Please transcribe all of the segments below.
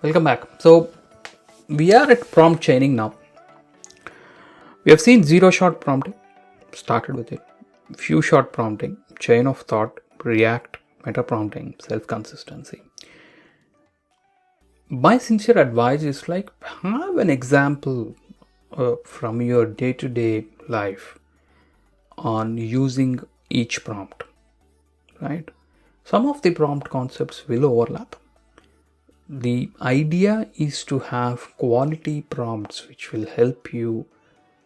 Welcome back. So we are at prompt chaining now. We have seen zero shot prompting, started with it. Few shot prompting, chain of thought, react, meta prompting, self-consistency. My sincere advice is like have an example from your day-to-day life on using each prompt, right? Some of the prompt concepts will overlap. The idea is to have quality prompts which will help you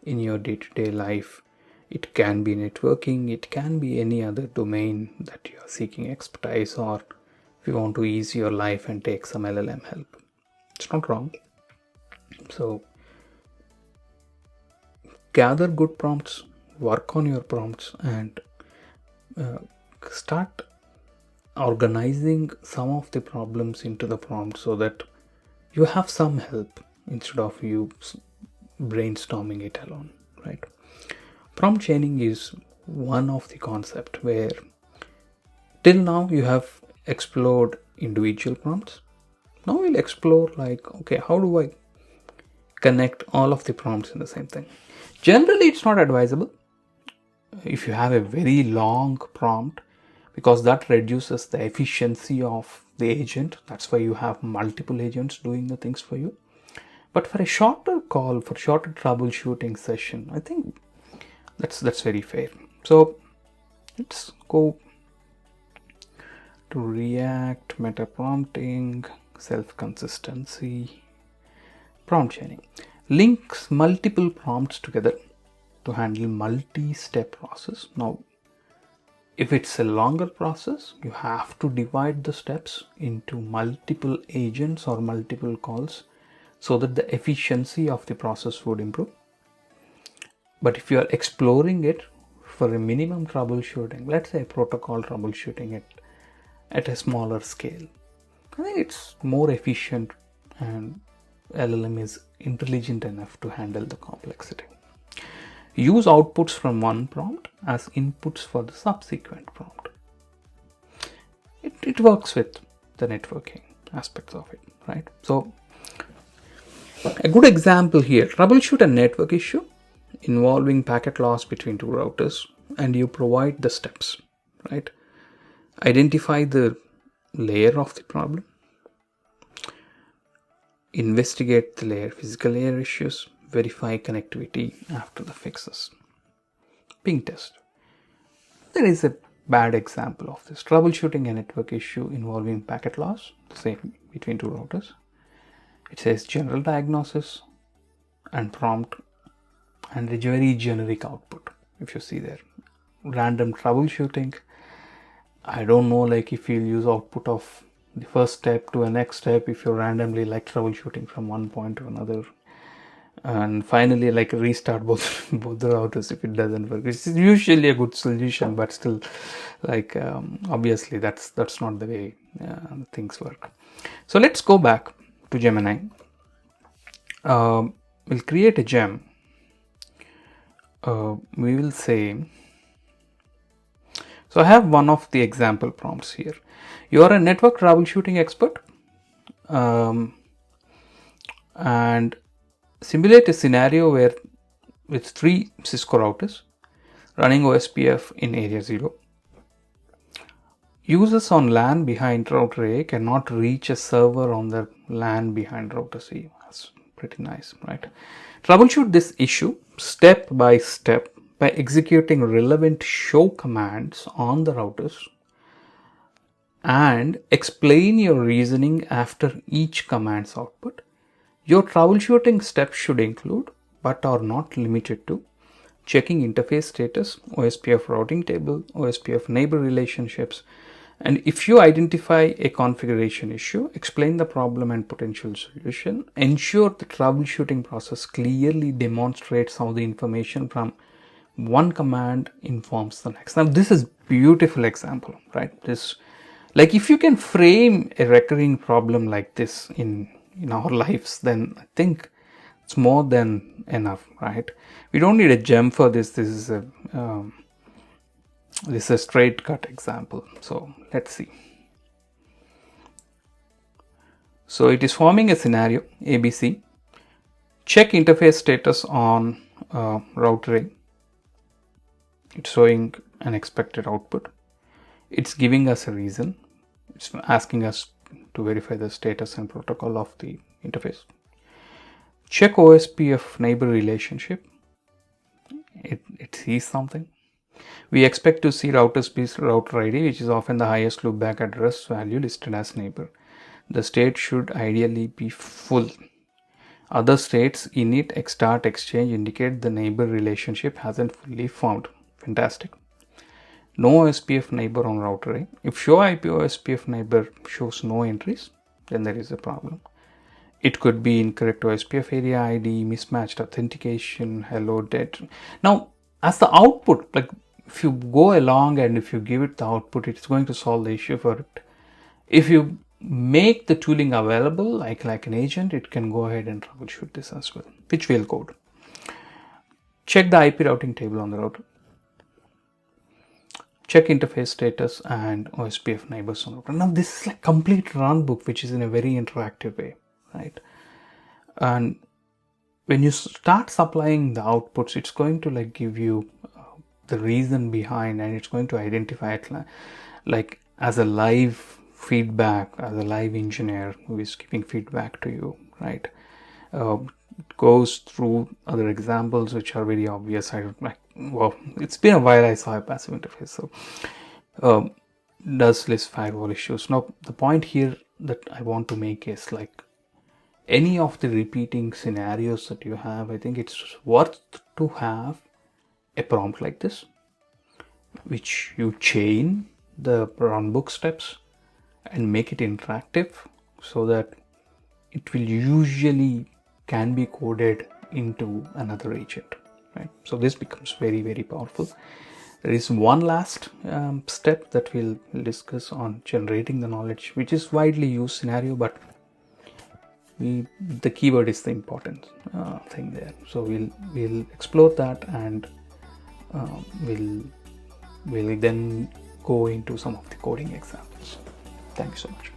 in your day-to-day life. It can be networking, it can be any other domain that you are seeking expertise, or if you want to ease your life and take some LLM help. It's not wrong. So gather good prompts, work on your prompts, and start organizing some of the problems into the prompt so that you have some help instead of you brainstorming it alone, right? Prompt chaining is one of the concept where till now you have explored individual prompts. Now we'll explore like, okay, how do I connect all of the prompts in the same thing? Generally, it's not advisable if you have a very long prompt, because that reduces the efficiency of the agent. That's why you have multiple agents doing the things for you. But for a shorter call, for shorter troubleshooting session, I think that's very fair. So let's go to React, meta prompting, self-consistency, prompt chaining. Links multiple prompts together to handle multi-step process. Now, if it's a longer process, you have to divide the steps into multiple agents or multiple calls so that the efficiency of the process would improve. But if you are exploring it for a minimum troubleshooting, let's say protocol troubleshooting at a smaller scale, I think it's more efficient and LLM is intelligent enough to handle the complexity. Use outputs from one prompt as inputs for the subsequent prompt. It works with the networking aspects of it, right? So a good example here, troubleshoot a network issue involving packet loss between two routers, and you provide the steps, right? Identify the layer of the problem, investigate the layer, physical layer issues, verify connectivity after the fixes. Ping test. There is a bad example of this. Troubleshooting a network issue involving packet loss, say between two routers. It says general diagnosis and prompt and a very generic output. If you see there, random troubleshooting. I don't know, like if you use output of the first step to a next step, if you randomly like troubleshooting from one point to another, and finally like restart both the routers if it doesn't work. It's usually a good solution, but still, like obviously that's not the way things work. So let's go back to Gemini. We'll create a gem. We will say, so I have one of the example prompts here. You are a network troubleshooting expert, and simulate a scenario where with 3 Cisco routers running OSPF in area 0. Users on LAN behind router A cannot reach a server on the LAN behind router C. That's pretty nice, right? Troubleshoot this issue step by step by executing relevant show commands on the routers and explain your reasoning after each command's output. Your troubleshooting steps should include, but are not limited to, checking interface status, OSPF routing table, OSPF neighbor relationships, and if you identify a configuration issue, explain the problem and potential solution. Ensure the troubleshooting process clearly demonstrates how the information from one command informs the next. Now, this is beautiful example, right? This, like if you can frame a recurring problem like this in our lives, then I think it's more than enough, right? We don't need a gem for this. This is a straight cut example. So let's see. So it is forming a scenario ABC. Check interface status on router A. It's showing an expected output. It's giving us a reason. It's asking us to verify the status and protocol of the interface. Check OSPF neighbor relationship. It sees something. We expect to see router space router ID, which is often the highest loopback address value listed as neighbor. The state should ideally be full. Other states init, start, exchange indicate the neighbor relationship hasn't fully formed. Fantastic. No OSPF neighbor on router A. If show IP OSPF neighbor shows no entries, then there is a problem. It could be incorrect OSPF area ID, mismatched authentication, hello dead. Now, as the output, like if you go along and if you give it the output, it's going to solve the issue for it. If you make the tooling available, like an agent, it can go ahead and troubleshoot this as well, which we'll code. Check the IP routing table on the router. Check interface status and OSPF neighbors on router. Now this is like complete run book, which is in a very interactive way, right? And when you start supplying the outputs, it's going to like give you the reason behind, and it's going to identify it like as a live feedback, as a live engineer who is giving feedback to you, right? It goes through other examples which are very obvious. I don't like, well, it's been a while I saw a passive interface, so does list firewall issues. Now the point here that I want to make is like any of the repeating scenarios that you have, I think it's worth to have a prompt like this, which you chain the runbook steps and make it interactive so that it will usually can be coded into another agent, right? So this becomes very, very powerful. There is one last step that we'll discuss on generating the knowledge, which is widely used scenario, but the keyword is the important thing there. So we'll explore that, and we'll then go into some of the coding examples. Thank you so much.